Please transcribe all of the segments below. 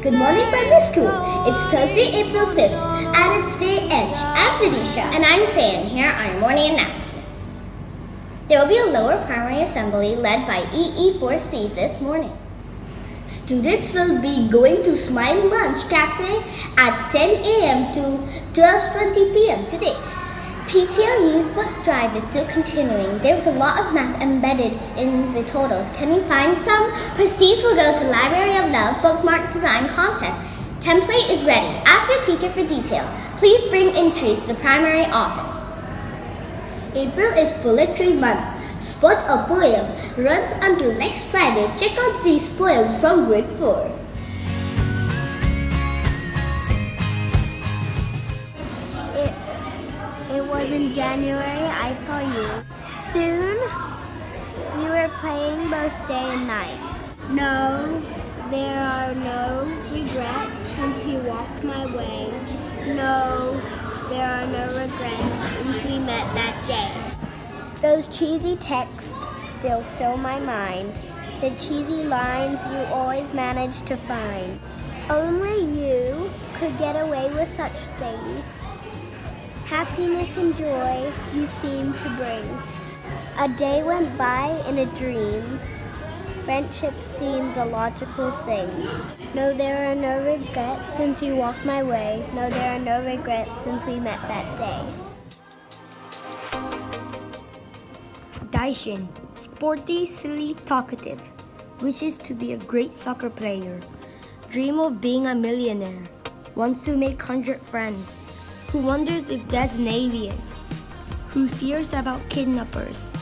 Good morning, primary school. It's Thursday, April 5th, and it's day H. I'm Vidisha and I'm Selah, and here are your morning announcements. There will be a lower primary assembly led by EE4C this morning. Students will be going to Smile Lunch Cafe at 10 a.m. to 12:20 p.m. today. PTO Used Book Drive is still continuing. There's a lot of math embedded in the totals. Can you find some? Proceeds will go to Library of Love Bookmark Design Contest. Template is ready. Ask your teacher for details. Please bring entries to the primary office. April is Poetry Month. Spot a Poem runs until next Friday. Check out these poems from grade 4. It was in January I saw you. Soon, we were playing both day and night. No, there are no regrets since you walked my way. No, there are no regrets since we met that day. Those cheesy texts still fill my mind. The cheesy lines you always manage to find. Only you could get away with such things. Happiness and joy you seem to bring. A day went by in a dream. Friendship seemed a logical thing. No, there are no regrets since you walked my way. No, there are no regrets since we met that day. Daishin, sporty, silly, talkative. Wishes to be a great soccer player. Dream of being a millionaire. Wants to make 100 friends. Who wonders if dad's an alien. Who fears about kidnappers.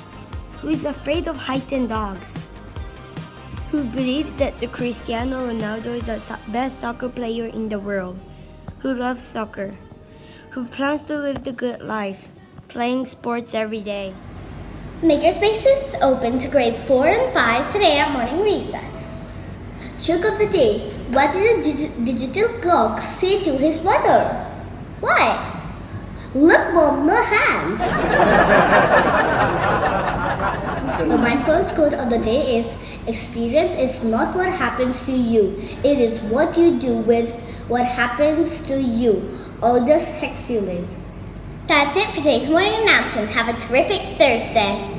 Who is afraid of height and dogs. Who believes that the Cristiano Ronaldo is the best soccer player in the world. Who loves soccer. Who plans to live the good life, playing sports every day. MakerSpace is open to grades 4 and 5 today at morning recess. Joke of the day. What did a digital clock say to his mother? Why? Look, Mom, no hands. The mindfulness quote of the day is, experience is not what happens to you. It is what you do with what happens to you. Aldous Huxley. That's it for today's morning announcements. Have a terrific Thursday.